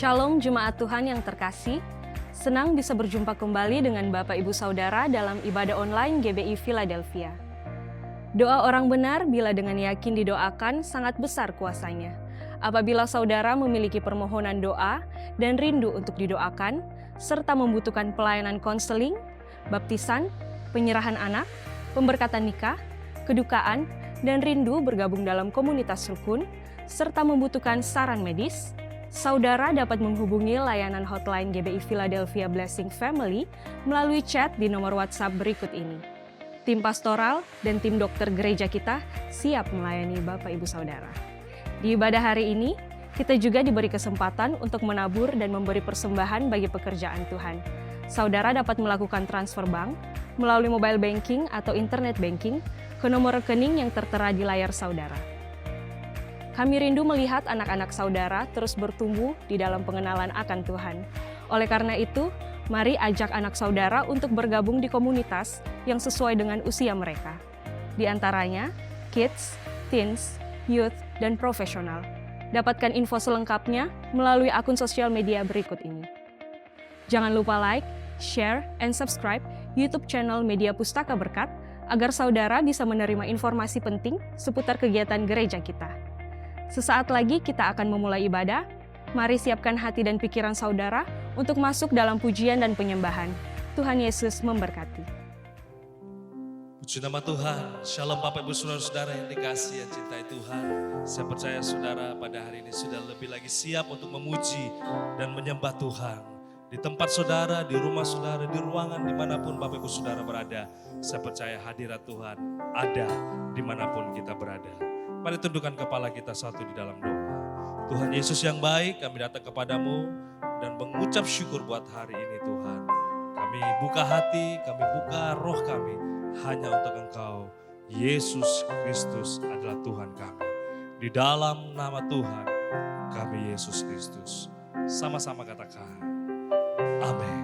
Shalom Jemaat Tuhan yang terkasih, senang bisa berjumpa kembali dengan Bapak Ibu Saudara dalam ibadah online GBI Philadelphia. Doa orang benar bila dengan yakin didoakan sangat besar kuasanya. Apabila saudara memiliki permohonan doa dan rindu untuk didoakan, serta membutuhkan pelayanan konseling, baptisan, penyerahan anak, pemberkatan nikah, kedukaan, dan rindu bergabung dalam komunitas rukun, serta membutuhkan saran medis, saudara dapat menghubungi layanan hotline GBI Philadelphia Blessing Family melalui chat di nomor WhatsApp berikut ini. Tim pastoral dan tim dokter gereja kita siap melayani Bapak Ibu Saudara. Di ibadah hari ini, kita juga diberi kesempatan untuk menabur dan memberi persembahan bagi pekerjaan Tuhan. Saudara dapat melakukan transfer bank melalui mobile banking atau internet banking ke nomor rekening yang tertera di layar saudara. Kami rindu melihat anak-anak saudara terus bertumbuh di dalam pengenalan akan Tuhan. Oleh karena itu, mari ajak anak saudara untuk bergabung di komunitas yang sesuai dengan usia mereka. Di antaranya, kids, teens, youth, dan profesional. Dapatkan info selengkapnya melalui akun sosial media berikut ini. Jangan lupa like, share, and subscribe YouTube channel Media Pustaka Berkat agar saudara bisa menerima informasi penting seputar kegiatan gereja kita. Sesaat lagi kita akan memulai ibadah. Mari siapkan hati dan pikiran saudara untuk masuk dalam pujian dan penyembahan. Tuhan Yesus memberkati. Puji nama Tuhan. Shalom Bapak Ibu Saudara-saudara yang dikasihi dan cintai Tuhan. Saya percaya saudara pada hari ini sudah lebih lagi siap untuk memuji dan menyembah Tuhan. Di tempat saudara, di rumah saudara, di ruangan dimanapun Bapak Ibu Saudara berada. Saya percaya hadirat Tuhan ada dimanapun kita berada. Mari tundukkan kepala kita satu di dalam doa. Tuhan Yesus yang baik, kami datang kepadamu dan mengucap syukur buat hari ini Tuhan. Kami buka hati, kami buka roh kami hanya untuk Engkau. Yesus Kristus adalah Tuhan kami. Di dalam nama Tuhan kami Yesus Kristus. Sama-sama katakan, amin.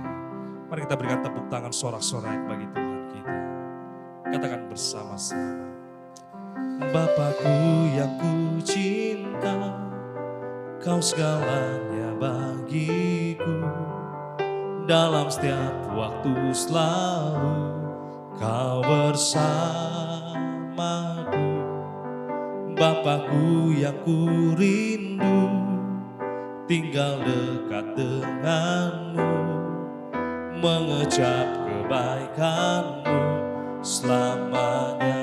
Mari kita berikan tepuk tangan sorak-sorai bagi Tuhan kita. Katakan bersama-sama. Bapakku yang ku cinta, Kau segalanya bagiku. Dalam setiap waktu selalu Kau bersamaku. Bapakku yang ku rindu, tinggal dekat denganmu, mengecap kebaikanmu selamanya.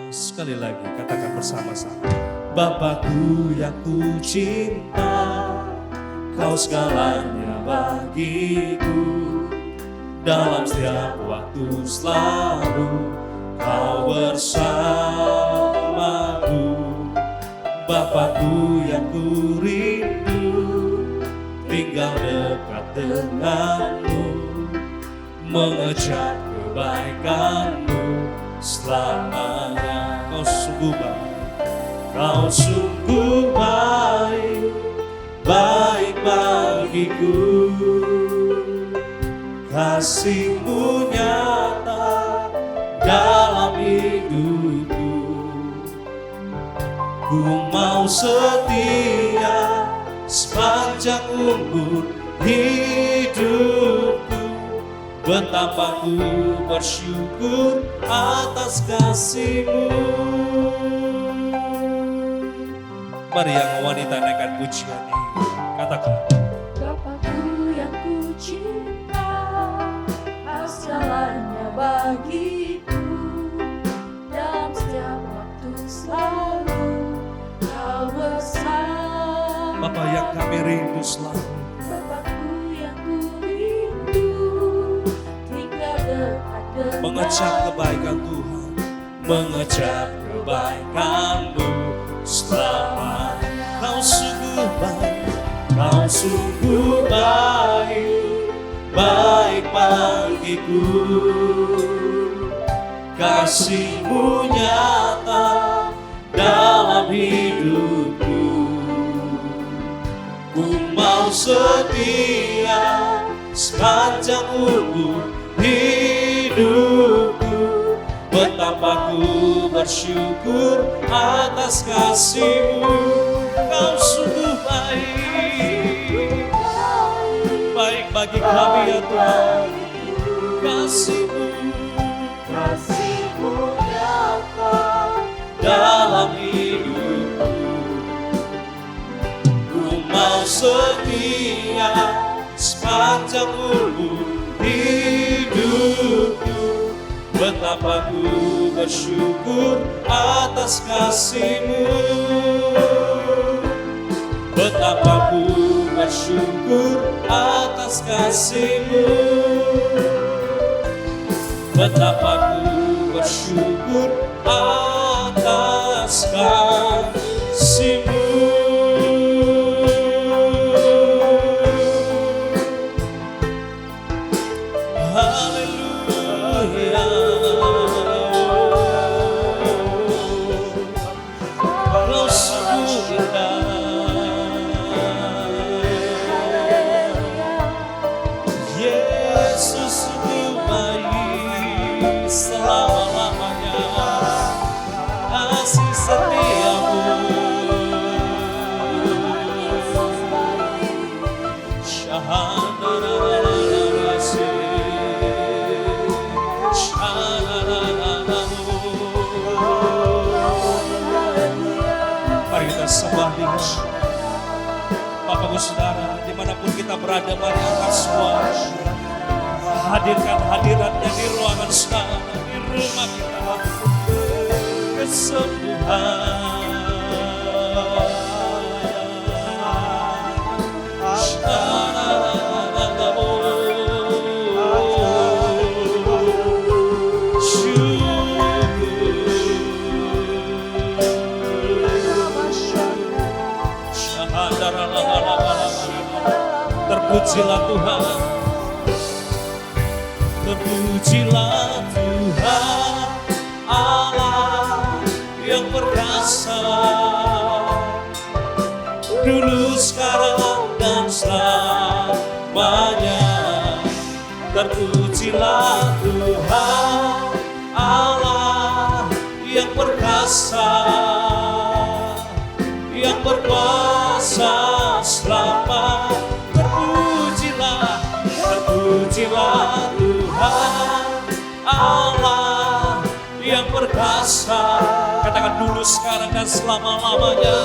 Sekali lagi katakan bersama-sama. Bapakku yang ku cinta, Kau segalanya bagiku. Dalam setiap waktu selalu Kau bersamaku. Bapakku yang ku rindu, tinggal dekat denganmu, mengecap kebaikanmu selamanya. Kau sungguh baik, Kau sungguh baik, baik bagiku. Kasih-Mu nyata dalam hidupku. Ku mau setia sepanjang umur hidupku. Betapa ku bersyukur atas kasih-Mu. Mari yang wanita naikkan pujian ini. Katakan. Bapakku yang ku cinta, Kau segalanya bagiku. Dalam setiap waktu selalu Kau bersama. Bapa yang kami rindu selalu. Bapakku yang ku rindu, tinggal dekat denganmu, Mengecap kebaikan Tuhan, mengecap kebaikan-Mu selamanya. Kau sungguh baik, Kau sungguh baik, baik bagiku. Kasih-Mu nyata dalam hidupku. Ku mau setia sepanjang umur hidupku. Betapa ku bersyukur atas kasih-Mu. Kau sungguh baik, bagi kami ya Tuhan. Kasih-Mu nyata dalam hidupku. Ku mau setia sepanjang umur hidupku. Betapa ku bersyukur atas kasih-Mu. Betapa ku bersyukur atas kasih-Mu. Betapa ku bersyukur atas kasih-Mu. Haleluya. Kau sungguh indah. Yesus sungguh baik selama-lamanya. Kasih setia-Mu. Mari kita sembah Dia. Bapak Ibu Saudara, dimanapun kita berada, mari angkat suara. Hadirkan hadiratnya di ruangan saudara, di rumah kita. Kesembuhan. Terpujilah Tuhan, terpujilah Tuhan Allah yang perkasa, dulu sekarang dan selamanya. Terpujilah Tuhan Allah yang perkasa, yang berkuasa selamanya. Terpujilah Tuhan Allah yang perkasa. Katakan dulu, sekarang, dan selama-lamanya.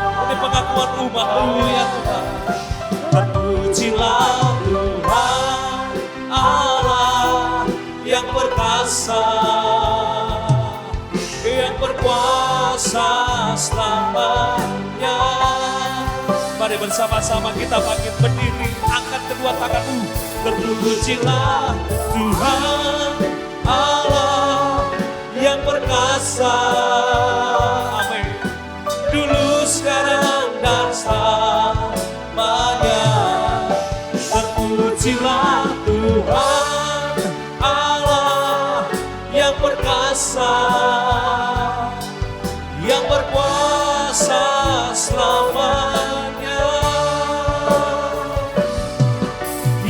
Ini pengakuan umat-Mu ya Tuhan. Terpujilah Tuhan Allah yang perkasa, yang berkuasa selamanya. Mari bersama-sama kita bangkit berdiri, angkat kedua tanganmu. Terpujilah Tuhan Allah yang perkasa. Amin. Dulu, sekarang, dan selamanya. Terpujilah Tuhan Allah yang perkasa, yang berkuasa selamanya,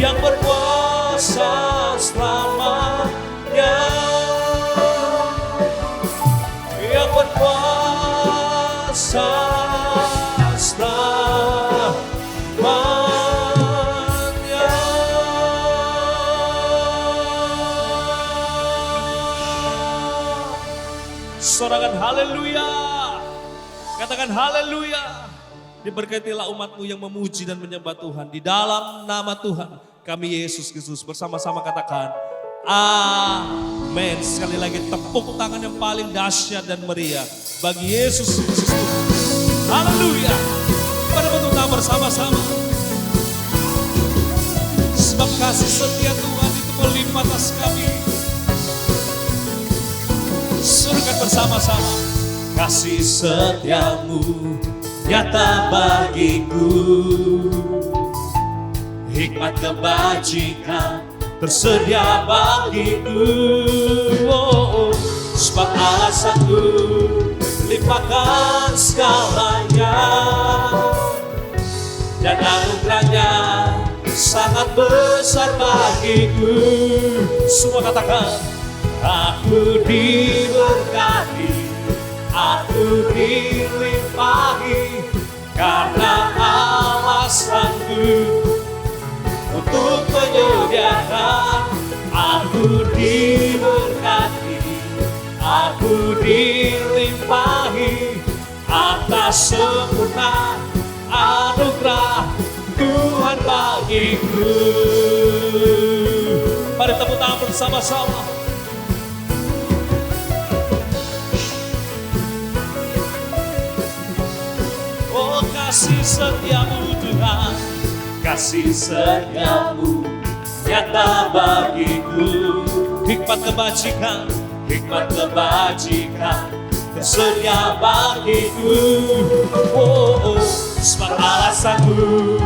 yang berkuasa selamanya, yang berkuasa selamanya. Sorakan haleluya. Katakan haleluya. Diberkatilah umat-Mu yang memuji dan menyembah Tuhan. Di dalam nama Tuhan kami Yesus Kristus, bersama-sama katakan amin. Sekali lagi tepuk tangan yang paling dahsyat dan meriah bagi Yesus Kristus. Haleluya. Pada bentuk tangan bersama-sama. Sebab kasih setia Tuhan itu melimpah atas kami. Suruhkan bersama-sama. Kasih setia-Mu nyata bagiku, hikmat kebajikan tersedia bagiku. Sebab alasanku limpahkan segalanya, dan anugerahnya sangat besar bagiku. Semua katakan, aku diberkati, aku dilimpahi, karena alasanku sempurna anugerah Tuhan bagiku. Mari tepuk tangan bersama-sama. Oh, kasih setiamu Tuhan, kasih setiamu nyata bagiku. Hikmat kebajikan tersedia bagiku. Oh, sebab alasanku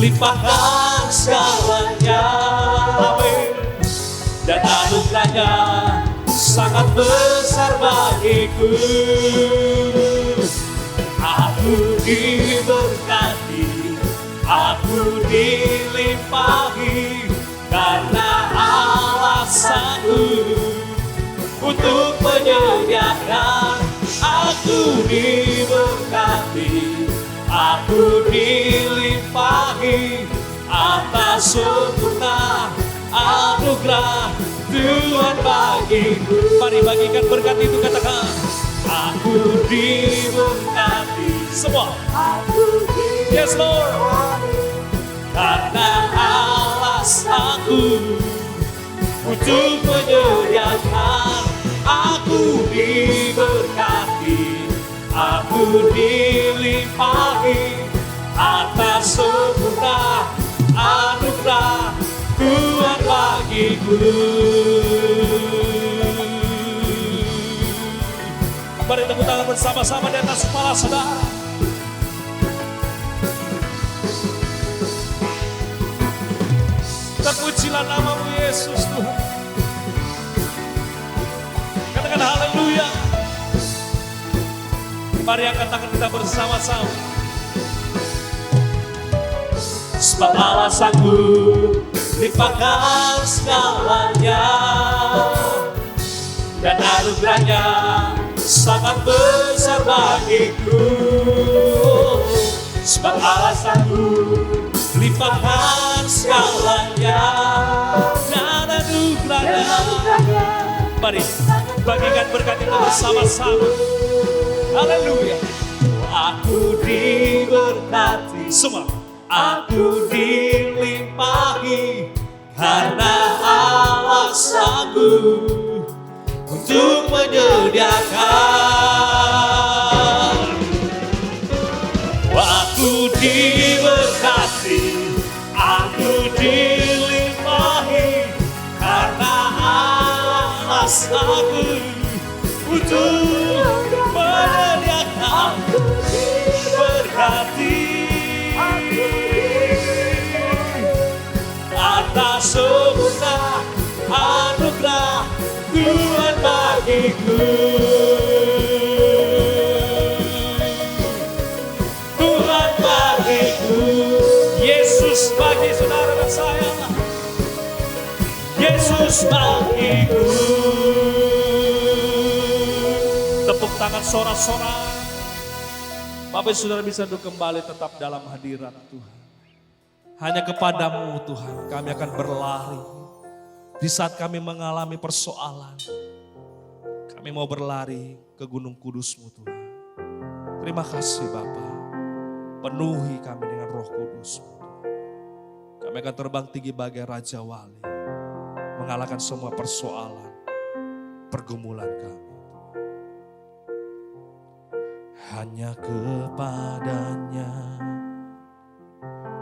limpahkan segalanya. Amin. Dan anugerahnya sangat besar bagiku. Aku diberkati, aku dilimpahi, karena alasanku untuk menyediakan. Aku diberkati, aku dilimpahi atas sempurna anugerah Tuhan bagiku. Mari bagikan berkat itu, katakan aku diberkati. Semua yes Lord, karena alasanku untuk menyediakan. Aku diberkati, aku dilimpahi atas sempurna anugerah Tuhan bagiku. Mari tepuk tangan bersama-sama di atas kepala saudara. Terpujilah namamu Yesus Tuhan. Katakan haleluya. Mari angkat tangan kita bersama-sama. Sebab alasanku limpahkan segalanya, dan anugerahnya sangat besar bagiku. Sebab alasanku limpahkan segalanya, dan anugerahnya. Mari bagikan berkat itu bersama-sama. Haleluya. Aku diberkati, semua. Aku dilimpahi karena alasanku untuk menyediakan. Aku diberkati, aku dilimpahi karena alasanku untuk menyediakan. Berkati atas sempurna anugerah Tuhan bagiku. Tuhan bagiku. Yesus bagi saudara dan saya. Yesus bagiku. Tepuk tangan sorak-sorak. Bapak saudara bisa duduk kembali tetap dalam hadirat Tuhan. Hanya kepadamu Tuhan kami akan berlari. Di saat kami mengalami persoalan, kami mau berlari ke Gunung Kudus-Mu Tuhan. Terima kasih Bapa. Penuhi kami dengan Roh Kudus-Mu. Kami akan terbang tinggi bagai Raja Wali. Mengalahkan semua persoalan, pergumulan kami. Hanya kepadanya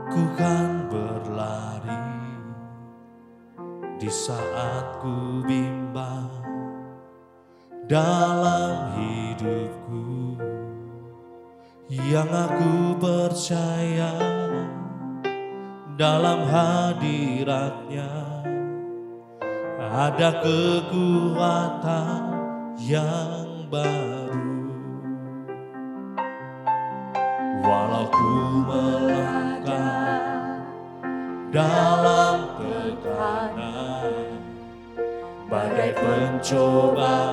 ku kan berlari di saat ku bimbang dalam hidupku. Yang aku percaya dalam hadiratnya ada kekuatan yang baru. Walau ku melangkah dalam tekanan, badai pencobaan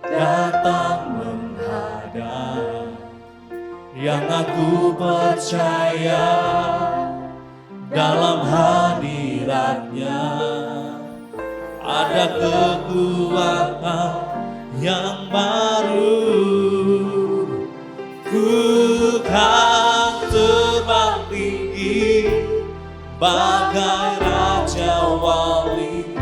datang menghadang, yang aku percaya dalam hadiratnya ada kekuatan yang baru. Ku kan terbang tinggi bagai raja wali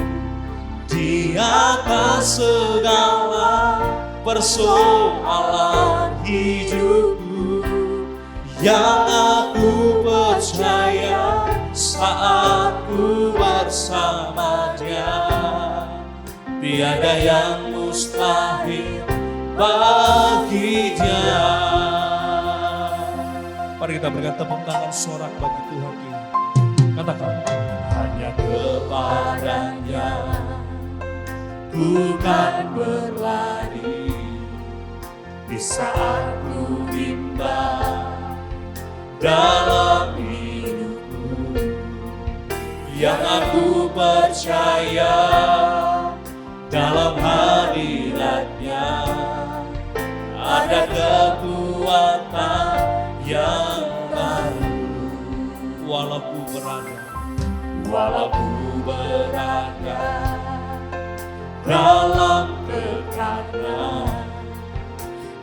di atas segala persoalan hidupku yang aku percaya saat ku bersama Dia. Tiada yang mustahil bagi Dia. Mari kita berikan tepuk tangan sorak bagi Tuhan ini. Katakan, hanya kepadanya ku kan berlari di saat ku bimbang dalam hidupku, yang aku percaya dalam hadiratnya ada kekuatan yang baru. Walau ku berada dalam tekanan,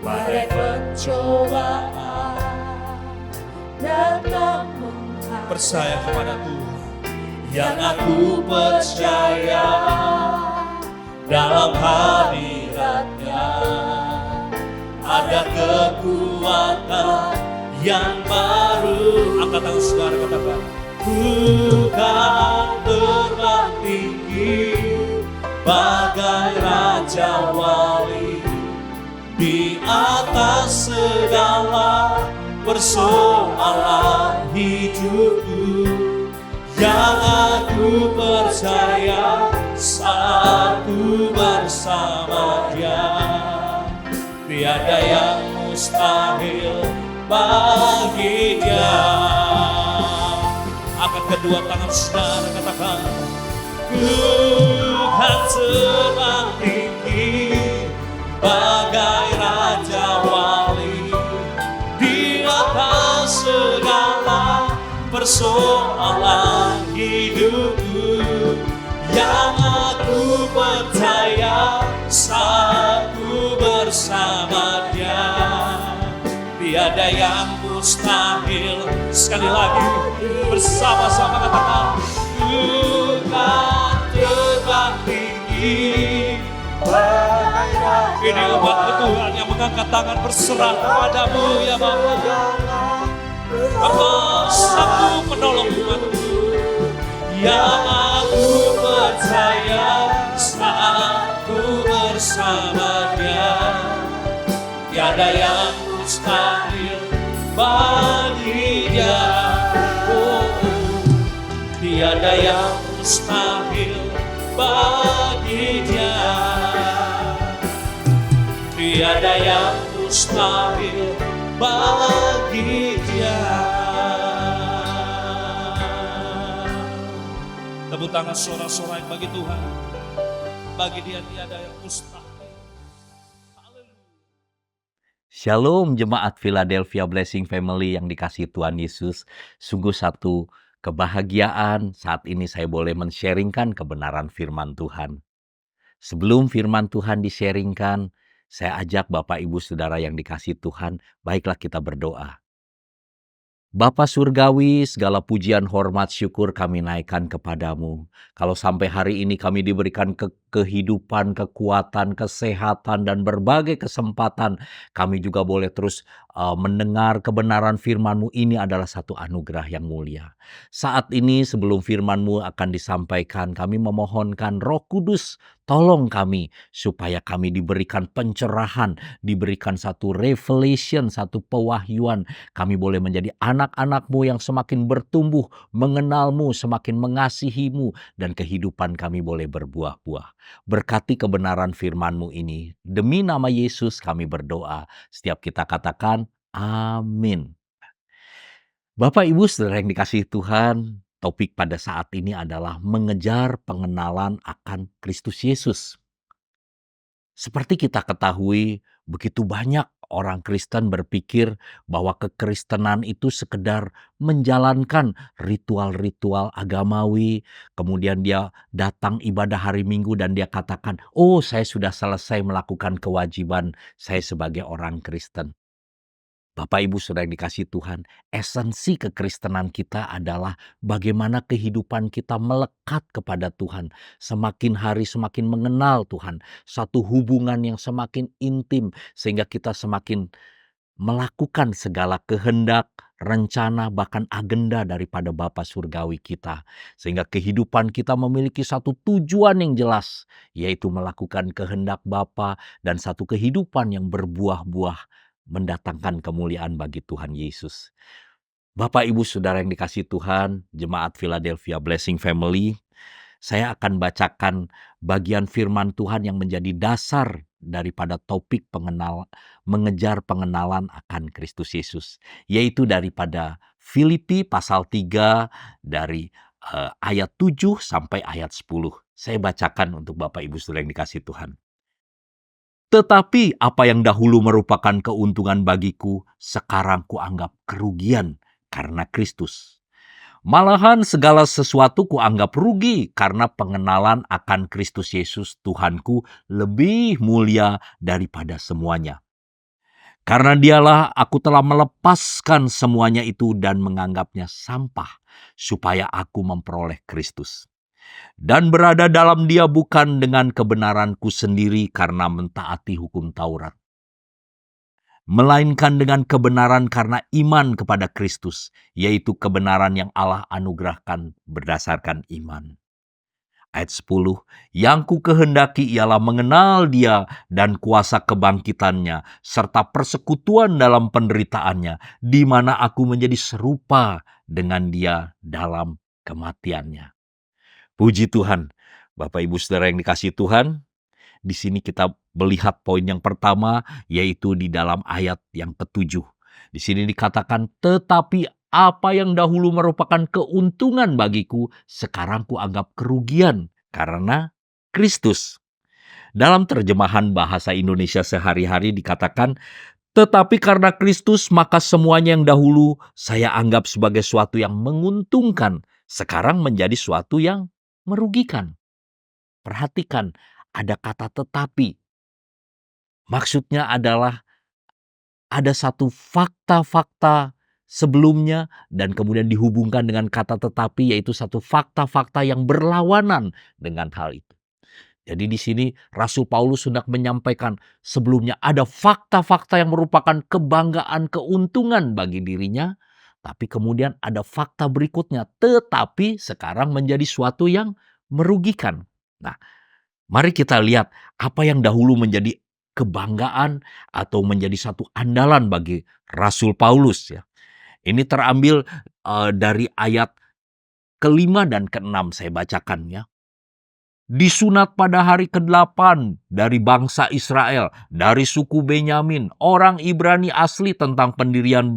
badai pencobaan datang menghadang. Percaya kepada Tuhan, yang aku percaya dalam hadiratnya ada kekuatan yang baru. Angkat tangan saudara, katakan, ku kan terbang tinggi bagai raja wali di atas segala persoalan hidupku, yang aku percaya saat ku bersama Dia. Tiada yang mustahil bagi Dia. Angkat kedua tangan saudara, katakan, ku kan terbang tinggi bagai raja wali di atas segala persoalan hidupku, yang aku percaya saat ku bersama Dia. Tiada yang mustahil. Sekali lagi bersama-sama katakan, ku kan terbang tinggi. Ini umat Tuhan yang mengangkat tangan berserah kepadamu ya Bapa. Engkau sanggup menolong umatmu, yang aku percaya saat ku bersama Dia. Tiada yang mustahil bagi Dia. Oh, tiada yang mustahil bagi Dia. Tiada yang mustahil bagi Dia. Tepuk tangan sorak-sorai bagi Tuhan. Bagi Dia tiada yang mustahil. Shalom jemaat Philadelphia Blessing Family yang dikasihi Tuhan Yesus. Sungguh satu kebahagiaan saat ini saya boleh men-sharingkan kebenaran firman Tuhan. Sebelum firman Tuhan di-sharingkan, saya ajak Bapak Ibu Saudara yang dikasihi Tuhan, baiklah kita berdoa. Bapa Surgawi, segala pujian, hormat, syukur kami naikkan kepadamu. Kalau sampai hari ini kami diberikan kehidupan, kekuatan, kesehatan, dan berbagai kesempatan, kami juga boleh terus mendengar kebenaran firman-Mu. Ini adalah satu anugerah yang mulia. Saat ini sebelum firman-Mu akan disampaikan, kami memohonkan Roh Kudus, tolong kami supaya kami diberikan pencerahan, diberikan satu revelation, satu pewahyuan. Kami boleh menjadi anak-anak-Mu yang semakin bertumbuh, mengenal-Mu, semakin mengasihi-Mu, dan kehidupan kami boleh berbuah-buah. Berkati kebenaran firman-Mu ini. Demi nama Yesus kami berdoa. Setiap kita katakan, amin. Bapak Ibu Saudara yang dikasihi Tuhan, topik pada saat ini adalah mengejar pengenalan akan Kristus Yesus. Seperti kita ketahui, begitu banyak orang Kristen berpikir bahwa kekristenan itu sekedar menjalankan ritual-ritual agamawi, kemudian dia datang ibadah hari Minggu dan dia katakan, "Oh, saya sudah selesai melakukan kewajiban saya sebagai orang Kristen." Bapak Ibu Saudara yang dikasihi Tuhan, esensi kekristenan kita adalah bagaimana kehidupan kita melekat kepada Tuhan. Semakin hari semakin mengenal Tuhan. Satu hubungan yang semakin intim sehingga kita semakin melakukan segala kehendak, rencana, bahkan agenda daripada Bapa Surgawi kita. Sehingga kehidupan kita memiliki satu tujuan yang jelas, yaitu melakukan kehendak Bapa dan satu kehidupan yang berbuah-buah mendatangkan kemuliaan bagi Tuhan Yesus. Bapak, Ibu, Saudara yang dikasihi Tuhan, Jemaat Philadelphia Blessing Family, saya akan bacakan bagian firman Tuhan yang menjadi dasar daripada topik mengejar pengenalan akan Kristus Yesus, yaitu daripada Filipi pasal 3 dari ayat 7 sampai ayat 10. Saya bacakan untuk Bapak Ibu Saudara yang dikasihi Tuhan. Tetapi apa yang dahulu merupakan keuntungan bagiku, sekarang kuanggap kerugian karena Kristus. Malahan segala sesuatu kuanggap rugi karena pengenalan akan Kristus Yesus Tuhanku lebih mulia daripada semuanya. Karena dialah aku telah melepaskan semuanya itu dan menganggapnya sampah, supaya aku memperoleh Kristus. Dan berada dalam dia bukan dengan kebenaranku sendiri karena mentaati hukum Taurat, melainkan dengan kebenaran karena iman kepada Kristus, yaitu kebenaran yang Allah anugerahkan berdasarkan iman. Ayat 10, yang ku kehendaki ialah mengenal dia dan kuasa kebangkitannya, serta persekutuan dalam penderitaannya, di mana aku menjadi serupa dengan dia dalam kematiannya. Puji Tuhan, Bapak Ibu Saudara yang dikasihi Tuhan, di sini kita melihat poin yang pertama, yaitu di dalam ayat yang ke-7. Di sini dikatakan, tetapi apa yang dahulu merupakan keuntungan bagiku, sekarang kuanggap kerugian karena Kristus. Dalam terjemahan bahasa Indonesia sehari-hari dikatakan, tetapi karena Kristus maka semuanya yang dahulu saya anggap sebagai suatu yang menguntungkan, sekarang menjadi suatu yang merugikan. Perhatikan, ada kata tetapi. Maksudnya adalah ada satu fakta-fakta sebelumnya dan kemudian dihubungkan dengan kata tetapi, yaitu satu fakta-fakta yang berlawanan dengan hal itu. Jadi di sini Rasul Paulus hendak menyampaikan sebelumnya ada fakta-fakta yang merupakan kebanggaan, keuntungan bagi dirinya, tapi kemudian ada fakta berikutnya, tetapi sekarang menjadi suatu yang merugikan. Nah, mari kita lihat apa yang dahulu menjadi kebanggaan atau menjadi satu andalan bagi Rasul Paulus ya. Ini terambil dari ayat ke-5 dan ke-6 saya bacakan ya. Disunat pada hari ke-8 dari bangsa Israel, dari suku Benyamin, orang Ibrani asli tentang pendirian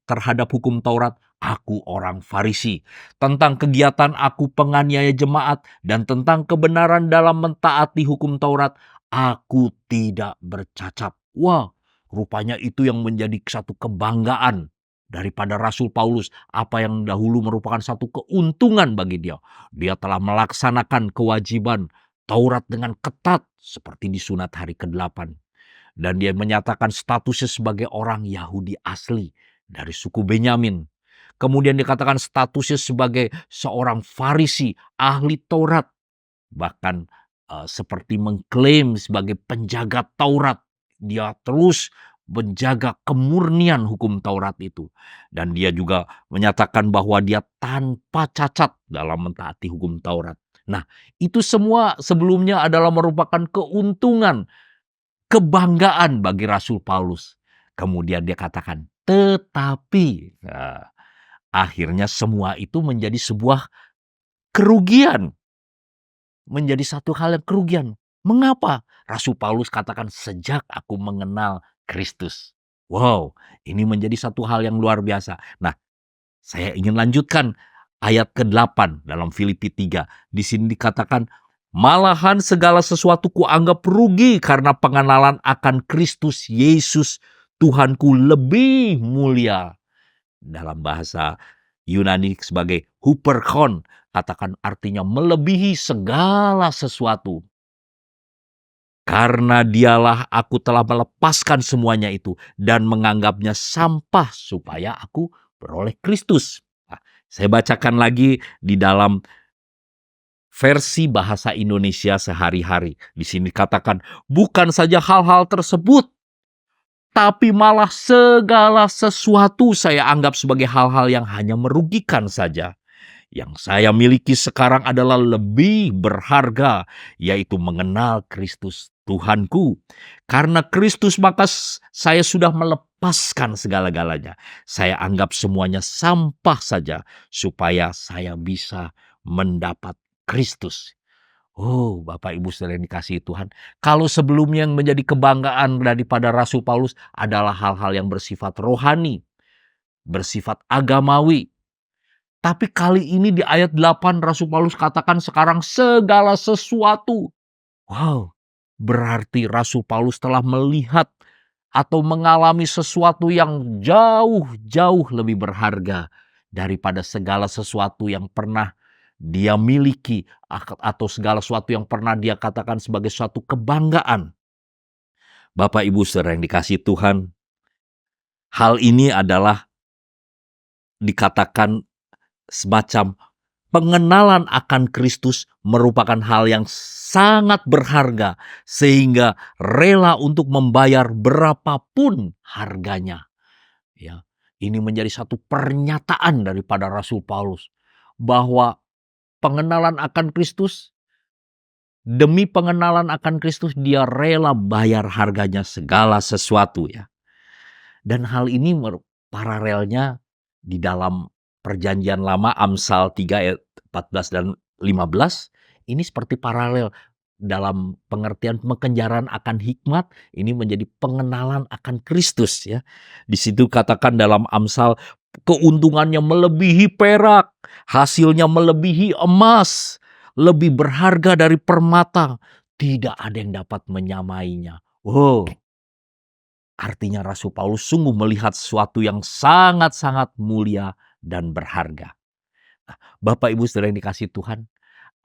terhadap hukum Taurat, aku orang Farisi. Tentang kegiatan aku penganiaya jemaat dan tentang kebenaran dalam mentaati hukum Taurat, aku tidak bercacat. Wah, rupanya itu yang menjadi satu kebanggaan daripada Rasul Paulus, apa yang dahulu merupakan satu keuntungan bagi dia. Dia telah melaksanakan kewajiban Taurat dengan ketat seperti disunat hari ke-8. Dan dia menyatakan statusnya sebagai orang Yahudi asli dari suku Benyamin. Kemudian dikatakan statusnya sebagai seorang Farisi, ahli Taurat. Bahkan seperti mengklaim sebagai penjaga Taurat. Dia terus menjaga kemurnian hukum Taurat itu. Dan dia juga menyatakan bahwa dia tanpa cacat dalam mentaati hukum Taurat. Nah, itu semua sebelumnya adalah merupakan keuntungan, kebanggaan bagi Rasul Paulus. Kemudian dia katakan, tetapi akhirnya semua itu menjadi sebuah kerugian. Menjadi satu hal yang kerugian. Mengapa? Rasul Paulus katakan, sejak aku mengenal Kristus. Wow, ini menjadi satu hal yang luar biasa. Nah, saya ingin lanjutkan ayat ke-8 dalam Filipi 3. Di sini dikatakan, malahan segala sesuatu kuanggap rugi karena pengenalan akan Kristus Yesus Tuhanku lebih mulia. Dalam bahasa Yunani sebagai huperchon, katakan artinya melebihi segala sesuatu. Karena dialah aku telah melepaskan semuanya itu dan menganggapnya sampah supaya aku beroleh Kristus. Nah, saya bacakan lagi di dalam versi bahasa Indonesia sehari-hari. Di sini katakan, bukan saja hal-hal tersebut, tapi malah segala sesuatu saya anggap sebagai hal-hal yang hanya merugikan saja. Yang saya miliki sekarang adalah lebih berharga, yaitu mengenal Kristus Tuhanku. Karena Kristus maka saya sudah melepaskan segala-galanya. Saya anggap semuanya sampah saja, supaya saya bisa mendapat Kristus. Oh, Bapak Ibu saudara yang dikasihi Tuhan, kalau sebelumnya yang menjadi kebanggaan daripada Rasul Paulus adalah hal-hal yang bersifat rohani, bersifat agamawi, tapi kali ini di ayat 8 Rasul Paulus katakan sekarang segala sesuatu. Wow, berarti Rasul Paulus telah melihat atau mengalami sesuatu yang jauh-jauh lebih berharga daripada segala sesuatu yang pernah dia miliki atau segala sesuatu yang pernah dia katakan sebagai suatu kebanggaan. Bapak Ibu saudara yang dikasihi Tuhan, hal ini adalah dikatakan semacam pengenalan akan Kristus merupakan hal yang sangat berharga sehingga rela untuk membayar berapapun harganya. Ya, ini menjadi satu pernyataan daripada Rasul Paulus bahwa pengenalan akan Kristus, demi pengenalan akan Kristus dia rela bayar harganya segala sesuatu ya. Dan hal ini paralelnya di dalam Perjanjian Lama Amsal 3 ayat 14 dan 15 ini seperti paralel dalam pengertian pengejaran akan hikmat ini menjadi pengenalan akan Kristus ya. Di situ katakan dalam Amsal keuntungannya melebihi perak, hasilnya melebihi emas, lebih berharga dari permata, tidak ada yang dapat menyamainya. Wow. Artinya Rasul Paulus sungguh melihat sesuatu yang sangat-sangat mulia dan berharga. Nah, Bapak Ibu saudara yang dikasihi Tuhan,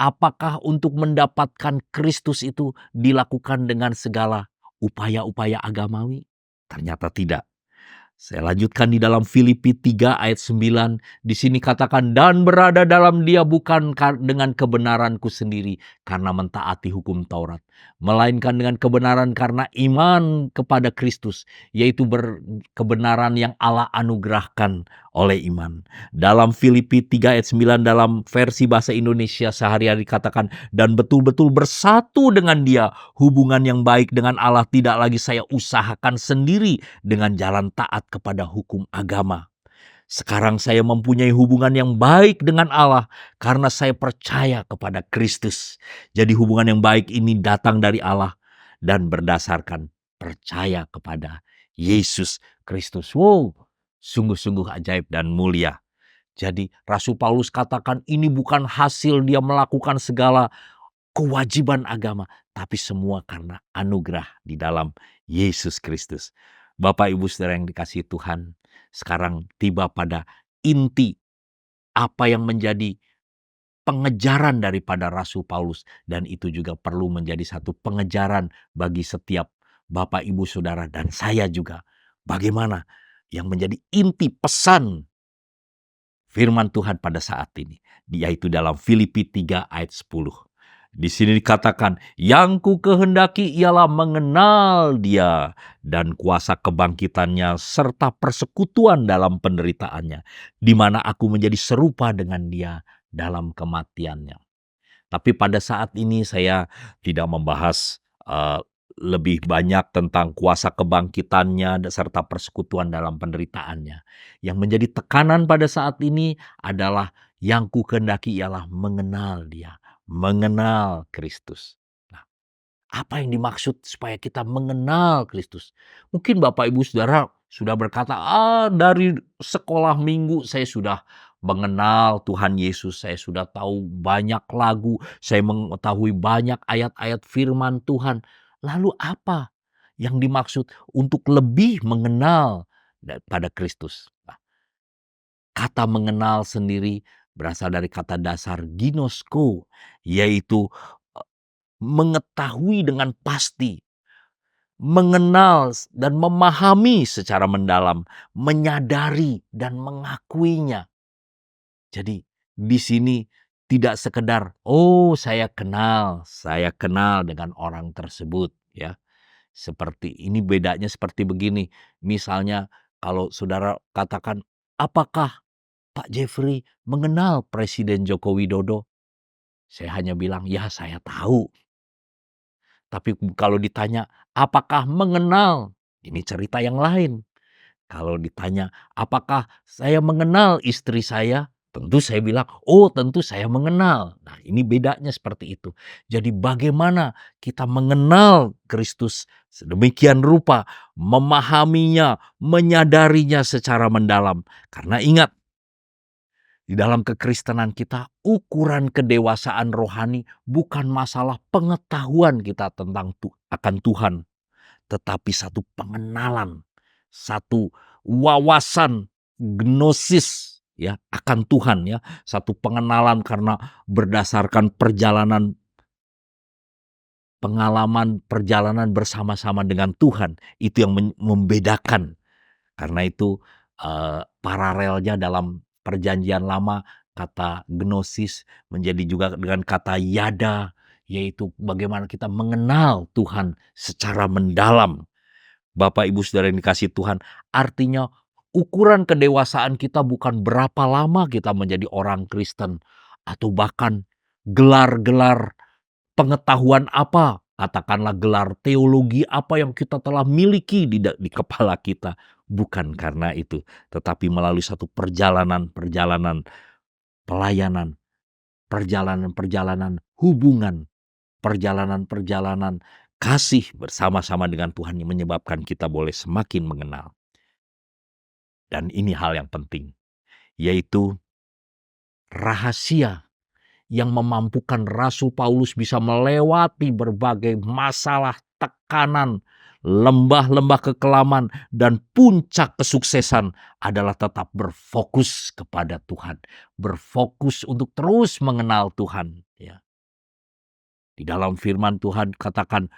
apakah untuk mendapatkan Kristus itu dilakukan dengan segala upaya-upaya agamawi? Ternyata tidak. Saya lanjutkan di dalam Filipi 3 ayat 9. Di sini katakan, dan berada dalam dia bukan dengan kebenaranku sendiri karena mentaati hukum Taurat. Melainkan dengan kebenaran karena iman kepada Kristus. Yaitu kebenaran yang Allah anugerahkan oleh iman. Dalam Filipi 3 ayat 9 dalam versi bahasa Indonesia sehari-hari dikatakan, dan betul-betul bersatu dengan dia. Hubungan yang baik dengan Allah tidak lagi saya usahakan sendiri dengan jalan taat kepada hukum agama. Sekarang saya mempunyai hubungan yang baik dengan Allah karena saya percaya kepada Kristus. Jadi hubungan yang baik ini datang dari Allah dan berdasarkan percaya kepada Yesus Kristus. Wow, sungguh-sungguh ajaib dan mulia. Jadi Rasul Paulus katakan ini bukan hasil dia melakukan segala kewajiban agama, tapi semua karena anugerah di dalam Yesus Kristus. Bapak Ibu saudara yang dikasihi Tuhan, sekarang tiba pada inti apa yang menjadi pengejaran daripada Rasul Paulus, dan itu juga perlu menjadi satu pengejaran bagi setiap Bapak Ibu saudara dan saya juga. Bagaimana yang menjadi inti pesan firman Tuhan pada saat ini, yaitu dalam Filipi 3 ayat 10. Di sini dikatakan, yang ku kehendaki ialah mengenal dia dan kuasa kebangkitannya serta persekutuan dalam penderitaannya, di mana aku menjadi serupa dengan dia dalam kematiannya. Tapi pada saat ini saya tidak membahas lebih banyak tentang kuasa kebangkitannya serta persekutuan dalam penderitaannya. Yang menjadi tekanan pada saat ini adalah yang ku kehendaki ialah mengenal dia. Mengenal Kristus. Nah, apa yang dimaksud supaya kita mengenal Kristus? Mungkin Bapak Ibu Saudara sudah berkata, dari sekolah minggu saya sudah mengenal Tuhan Yesus, saya sudah tahu banyak lagu, saya mengetahui banyak ayat-ayat firman Tuhan. Lalu apa yang dimaksud untuk lebih mengenal pada Kristus? Nah, kata mengenal sendiri berasal dari kata dasar ginosko, yaitu mengetahui dengan pasti, mengenal dan memahami secara mendalam, menyadari dan mengakuinya. Jadi di sini tidak sekedar, oh saya kenal dengan orang tersebut ya. Seperti ini bedanya seperti begini. Misalnya kalau saudara katakan, apakah Pak Jeffrey mengenal Presiden Joko Widodo? Saya hanya bilang, ya saya tahu. Tapi kalau ditanya, apakah mengenal? Ini cerita yang lain. Kalau ditanya, apakah saya mengenal istri saya? Tentu saya bilang, oh tentu saya mengenal. Nah ini bedanya seperti itu. Jadi bagaimana kita mengenal Kristus sedemikian rupa, memahaminya, menyadarinya secara mendalam. Karena ingat, di dalam kekristenan kita, ukuran kedewasaan rohani bukan masalah pengetahuan kita tentang akan Tuhan, tetapi satu pengenalan, satu wawasan gnosis ya akan Tuhan ya, satu pengenalan karena berdasarkan pengalaman perjalanan bersama-sama dengan Tuhan, itu yang membedakan. Karena itu paralelnya dalam perjanjian lama kata gnosis menjadi juga dengan kata yada, yaitu bagaimana kita mengenal Tuhan secara mendalam. Bapak Ibu Saudara yang dikasihi Tuhan, artinya ukuran kedewasaan kita bukan berapa lama kita menjadi orang Kristen atau bahkan gelar-gelar pengetahuan apa, katakanlah gelar teologi apa yang kita telah miliki di kepala kita. Bukan karena itu, tetapi melalui satu perjalanan-perjalanan pelayanan, perjalanan-perjalanan hubungan, perjalanan-perjalanan kasih bersama-sama dengan Tuhan yang menyebabkan kita boleh semakin mengenal. Dan ini hal yang penting, yaitu rahasia yang memampukan Rasul Paulus bisa melewati berbagai masalah, tekanan, lembah-lembah kekelaman, dan puncak kesuksesan adalah tetap berfokus kepada Tuhan. Berfokus untuk terus mengenal Tuhan. Ya. Di dalam firman Tuhan katakan,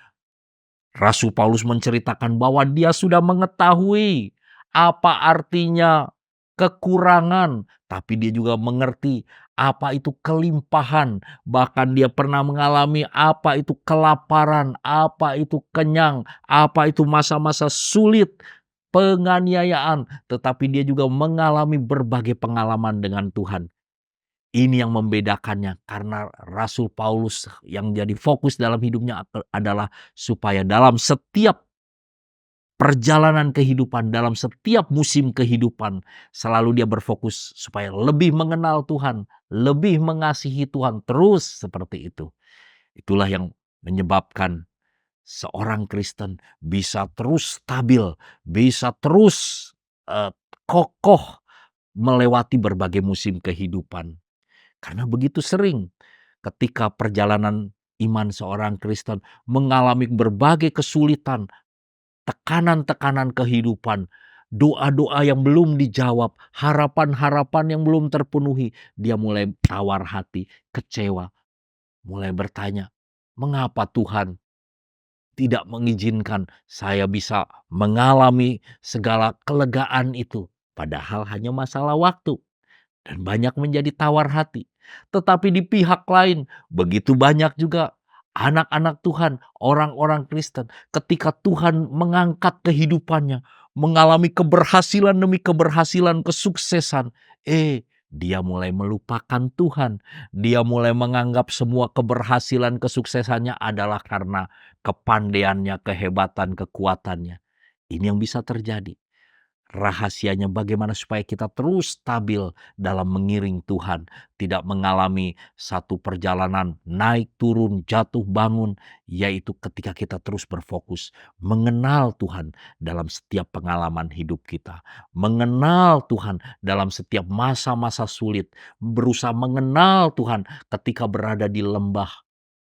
Rasul Paulus menceritakan bahwa dia sudah mengetahui apa artinya kekurangan, tapi dia juga mengerti apa itu kelimpahan. Bahkan dia pernah mengalami apa itu kelaparan, apa itu kenyang, apa itu masa-masa sulit, penganiayaan. Tetapi dia juga mengalami berbagai pengalaman dengan Tuhan. Ini yang membedakannya karena Rasul Paulus yang jadi fokus dalam hidupnya adalah supaya dalam setiap perjalanan kehidupan, dalam setiap musim kehidupan, selalu dia berfokus supaya lebih mengenal Tuhan, lebih mengasihi Tuhan, terus seperti itu. Itulah yang menyebabkan seorang Kristen bisa terus stabil, bisa terus kokoh melewati berbagai musim kehidupan. Karena begitu sering ketika perjalanan iman seorang Kristen mengalami berbagai kesulitan, tekanan-tekanan kehidupan, doa-doa yang belum dijawab, harapan-harapan yang belum terpenuhi, dia mulai tawar hati, kecewa, mulai bertanya, mengapa Tuhan tidak mengizinkan saya bisa mengalami segala kelegaan itu? Padahal hanya masalah waktu. Dan banyak menjadi tawar hati. Tetapi di pihak lain, begitu banyak juga anak-anak Tuhan, orang-orang Kristen, ketika Tuhan mengangkat kehidupannya, mengalami keberhasilan demi keberhasilan, kesuksesan, dia mulai melupakan Tuhan. Dia mulai menganggap semua keberhasilan, kesuksesannya adalah karena kepandaiannya, kehebatan, kekuatannya. Ini yang bisa terjadi. Rahasianya bagaimana supaya kita terus stabil dalam mengiring Tuhan. Tidak mengalami satu perjalanan naik turun, jatuh bangun. Yaitu ketika kita terus berfokus mengenal Tuhan dalam setiap pengalaman hidup kita. Mengenal Tuhan dalam setiap masa-masa sulit. Berusaha mengenal Tuhan ketika berada di lembah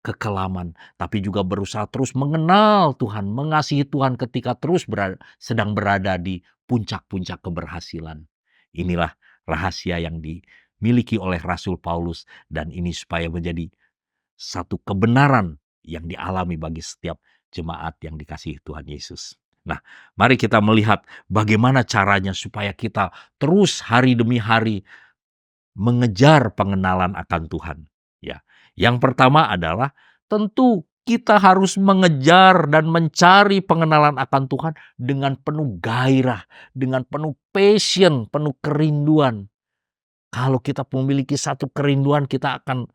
kekelaman, tapi juga berusaha terus mengenal Tuhan, mengasihi Tuhan ketika terus sedang berada di puncak-puncak keberhasilan. Inilah rahasia yang dimiliki oleh Rasul Paulus dan ini supaya menjadi satu kebenaran yang dialami bagi setiap jemaat yang dikasihi Tuhan Yesus. Nah, mari kita melihat bagaimana caranya supaya kita terus hari demi hari mengejar pengenalan akan Tuhan. Ya, yang pertama adalah tentu kita harus mengejar dan mencari pengenalan akan Tuhan dengan penuh gairah, dengan penuh passion, penuh kerinduan. Kalau kita memiliki satu kerinduan, kita akan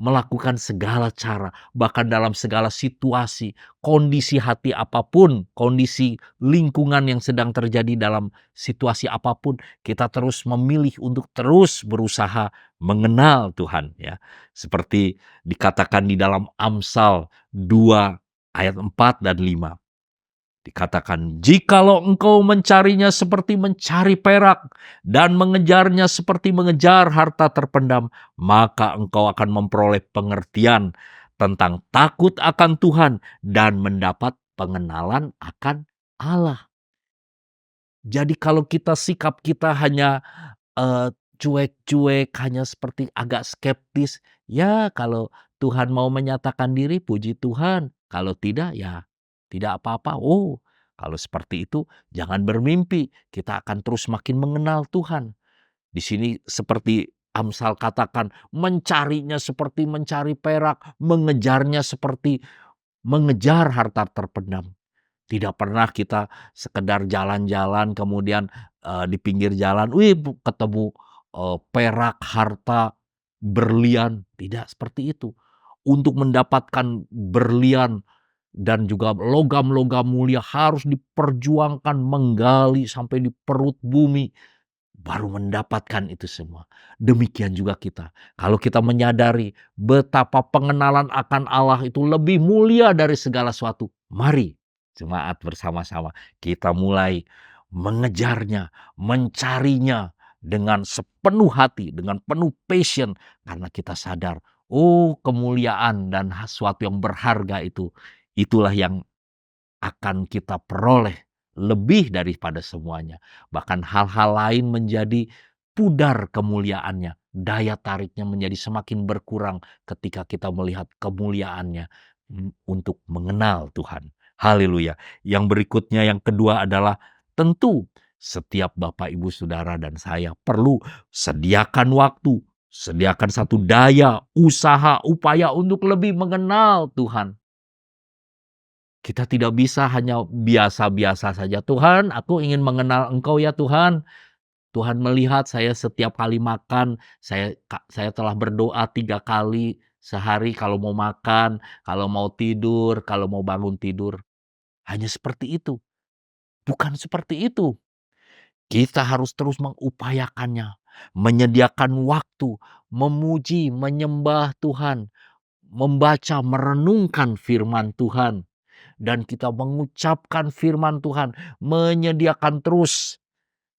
melakukan segala cara, bahkan dalam segala situasi, kondisi hati apapun, kondisi lingkungan yang sedang terjadi dalam situasi apapun, kita terus memilih untuk terus berusaha mengenal Tuhan, ya. Seperti dikatakan di dalam Amsal 2 ayat 4 dan 5. Dikatakan, jikalau engkau mencarinya seperti mencari perak dan mengejarnya seperti mengejar harta terpendam, maka engkau akan memperoleh pengertian tentang takut akan Tuhan dan mendapat pengenalan akan Allah. Jadi kalau sikap kita hanya cuek-cuek, hanya seperti agak skeptis, ya kalau Tuhan mau menyatakan diri, puji Tuhan. Kalau tidak, ya tidak apa-apa. Oh, kalau seperti itu jangan bermimpi. Kita akan terus makin mengenal Tuhan. Di sini seperti Amsal katakan, mencarinya seperti mencari perak, mengejarnya seperti mengejar harta terpendam. Tidak pernah kita sekedar jalan-jalan kemudian di pinggir jalan, ketemu perak, harta, berlian. Tidak seperti itu. Untuk mendapatkan berlian dan juga logam-logam mulia harus diperjuangkan, menggali sampai di perut bumi, baru mendapatkan itu semua. Demikian juga kita. Kalau kita menyadari betapa pengenalan akan Allah itu lebih mulia dari segala sesuatu, mari jemaat bersama-sama kita mulai mengejarnya, mencarinya dengan sepenuh hati, dengan penuh passion, karena kita sadar, oh kemuliaan dan sesuatu yang berharga itu, itulah yang akan kita peroleh lebih daripada semuanya. Bahkan hal-hal lain menjadi pudar kemuliaannya. Daya tariknya menjadi semakin berkurang ketika kita melihat kemuliaannya untuk mengenal Tuhan. Haleluya. Yang berikutnya, yang kedua adalah tentu setiap Bapak, Ibu, Saudara, dan saya perlu sediakan waktu, sediakan satu daya, usaha, upaya untuk lebih mengenal Tuhan. Kita tidak bisa hanya biasa-biasa saja. Tuhan, aku ingin mengenal Engkau ya Tuhan. Tuhan melihat saya setiap kali makan, saya telah berdoa 3 kali sehari kalau mau makan, kalau mau tidur, kalau mau bangun tidur. Hanya seperti itu. Bukan seperti itu. Kita harus terus mengupayakannya, menyediakan waktu, memuji, menyembah Tuhan, membaca, merenungkan firman Tuhan. Dan kita mengucapkan firman Tuhan, menyediakan terus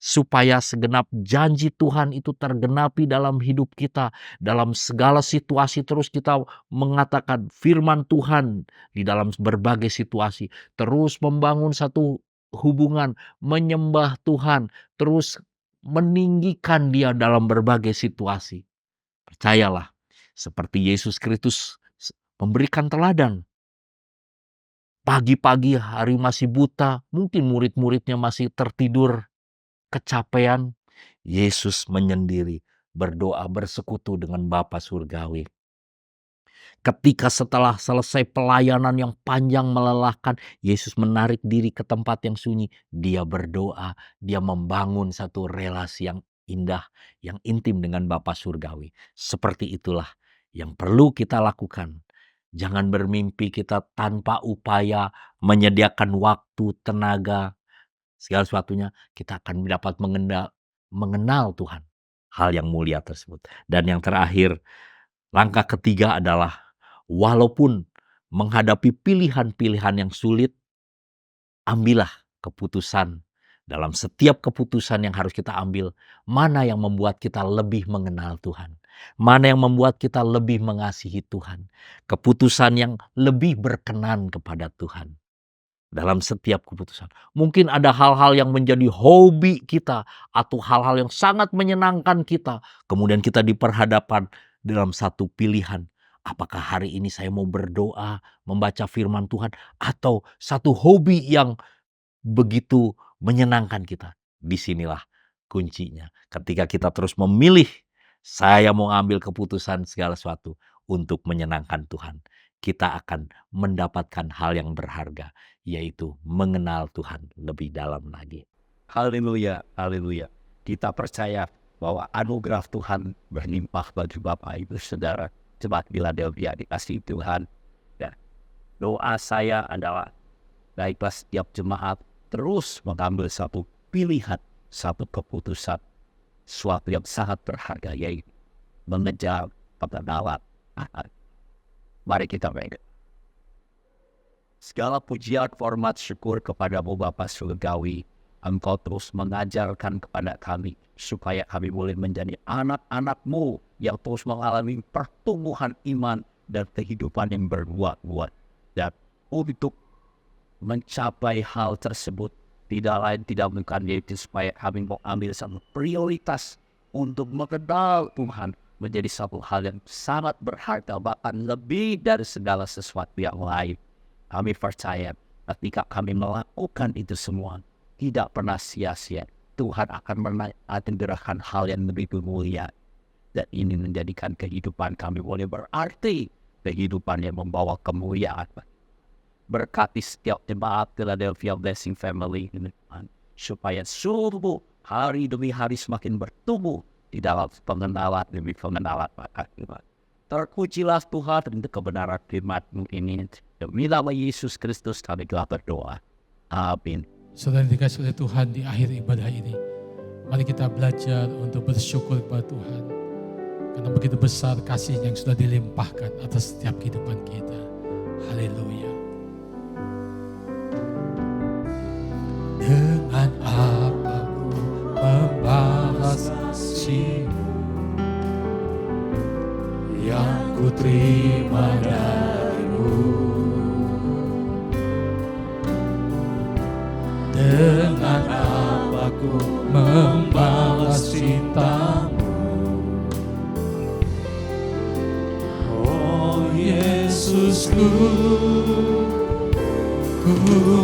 supaya segenap janji Tuhan itu tergenapi dalam hidup kita. Dalam segala situasi terus kita mengatakan firman Tuhan di dalam berbagai situasi. Terus membangun satu hubungan, menyembah Tuhan, terus meninggikan Dia dalam berbagai situasi. Percayalah, seperti Yesus Kristus memberikan teladan. Pagi-pagi hari masih buta, mungkin murid-muridnya masih tertidur, kecapean. Yesus menyendiri, berdoa, bersekutu dengan Bapa Surgawi. Ketika setelah selesai pelayanan yang panjang melelahkan, Yesus menarik diri ke tempat yang sunyi. Dia berdoa, dia membangun satu relasi yang indah, yang intim dengan Bapa Surgawi. Seperti itulah yang perlu kita lakukan. Jangan bermimpi kita tanpa upaya menyediakan waktu, tenaga, segala sesuatunya. Kita akan dapat mengenal Tuhan, hal yang mulia tersebut. Dan yang terakhir, langkah ketiga adalah walaupun menghadapi pilihan-pilihan yang sulit, ambillah keputusan. Dalam setiap keputusan yang harus kita ambil, mana yang membuat kita lebih mengenal Tuhan, mana yang membuat kita lebih mengasihi Tuhan, keputusan yang lebih berkenan kepada Tuhan. Dalam setiap keputusan, mungkin ada hal-hal yang menjadi hobi kita atau hal-hal yang sangat menyenangkan kita, kemudian kita diperhadapkan dalam satu pilihan. Apakah hari ini saya mau berdoa, membaca firman Tuhan, atau satu hobi yang begitu menyenangkan kita? Disinilah kuncinya. Ketika kita terus memilih, saya mau ambil keputusan segala sesuatu untuk menyenangkan Tuhan, kita akan mendapatkan hal yang berharga, yaitu mengenal Tuhan lebih dalam lagi. Haleluya, haleluya. Kita percaya bahwa anugerah Tuhan berlimpah bagi Bapak Ibu Saudara jemaat Philadelphia dikasihi Tuhan. Dan doa saya adalah baiklah setiap jemaat terus mengambil satu pilihan, satu keputusan, suatu yang sangat berharga, yaitu mengejar pengenalan Tuhan. Mari kita berdoa. Segala pujian, hormat, syukur kepadamu Bapa Surgawi. Engkau terus mengajarkan kepada kami supaya kami boleh menjadi anak-anak-Mu yang terus mengalami pertumbuhan iman dan kehidupan yang berbuat-buat. Dan untuk mencapai hal tersebut, tidak lain tidak bukan yaitu supaya kami mau ambil satu prioritas untuk mengenal Tuhan menjadi satu hal yang sangat berharga, bahkan lebih dari segala sesuatu yang lain. Kami percaya ketika kami melakukan itu semua, tidak pernah sia-sia. Tuhan akan menganugerahkan hal yang lebih mulia. Dan ini menjadikan kehidupan kami boleh berarti. Kehidupan yang membawa kemuliaan. Berkati setiap jemaat Philadelphia Blessing Family ini, supaya sungguh hari demi hari semakin bertumbuh di dalam pengenalan demi pengenalan Tuhan. Terpujilah Tuhan untuk kebenaran firman-Mu ini. Demi nama Yesus Kristus kami telah berdoa. Amin. Saudara yang dikasihi oleh Tuhan, di akhir ibadah ini, mari kita belajar untuk bersyukur kepada Tuhan. Karena begitu besar kasih yang sudah dilimpahkan atas setiap kehidupan kita. Haleluya. Dengan apa ku membalas kasih-Mu yang ku terima dari-Mu. Dengan apa ku membalas cinta-Mu, oh Yesusku, ku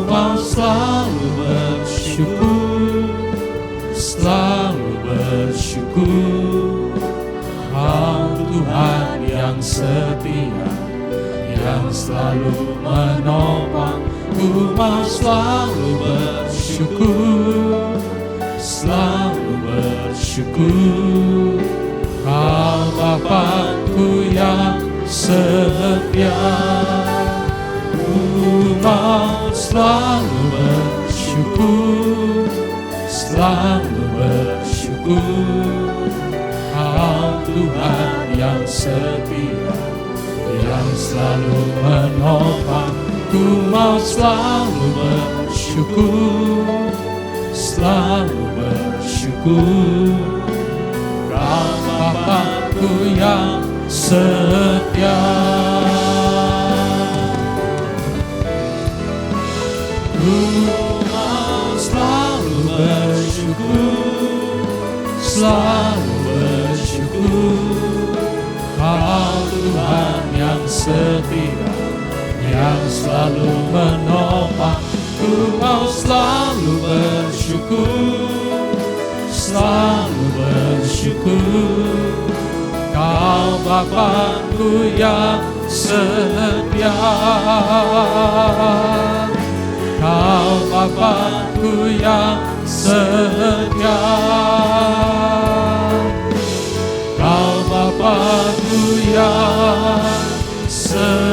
mau selalu bersyukur, selalu bersyukur. Kau Tuhan yang setia, yang selalu menopang. Ku mau selalu bersyukur, selalu bersyukur. Kau Bapa-Ku yang setia. Ku mau selalu bersyukur, selalu bersyukur. Kau Tuhan yang setia, yang selalu menopang. Ku mau selalu bersyukur, selalu bersyukur. Kau Bapa-Ku yang setia. Ku mau selalu bersyukur, selalu bersyukur. Kau Tuhan yang setia, yang selalu menopang. Ku mau selalu bersyukur, selalu bersyukur. Kau Bapa-Ku yang setia. Kau Bapa-Ku yang setia. Kau Bapa-Ku yang setia.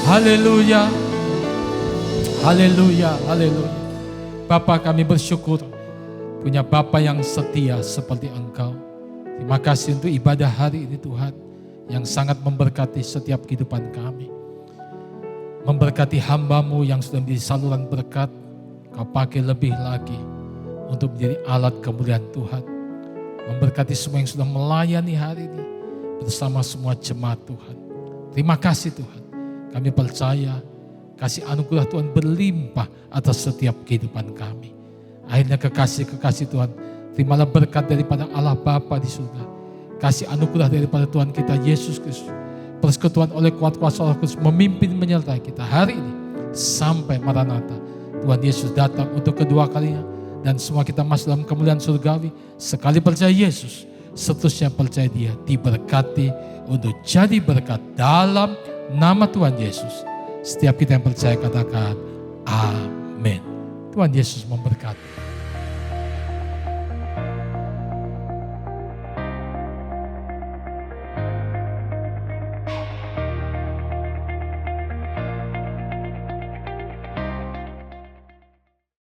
Haleluya, haleluya, haleluya. Bapa, kami bersyukur punya Bapa yang setia seperti Engkau. Terima kasih untuk ibadah hari ini Tuhan, yang sangat memberkati setiap kehidupan kami. Memberkati hamba-Mu yang sudah menjadi saluran berkat, Kau pakai lebih lagi untuk menjadi alat kemuliaan Tuhan. Memberkati semua yang sudah melayani hari ini bersama semua jemaat Tuhan. Terima kasih Tuhan. Kami percaya kasih anugerah Tuhan berlimpah atas setiap kehidupan kami. Akhirnya kekasih-kekasih Tuhan, terimalah berkat daripada Allah Bapa di surga. kasih anugerah daripada Tuhan kita Yesus Kristus, persekutuan oleh kuat kuasa Roh Kudus memimpin menyertai kita hari ini sampai Maranatha. Tuhan Yesus datang untuk kedua kalinya dan semua kita masuk dalam kemuliaan surgawi. Sekali percaya Yesus, seterusnya percaya Dia, diberkati untuk jadi berkat dalam nama Tuhan Yesus. Setiap kita yang percaya katakan amin. Tuhan Yesus memberkati.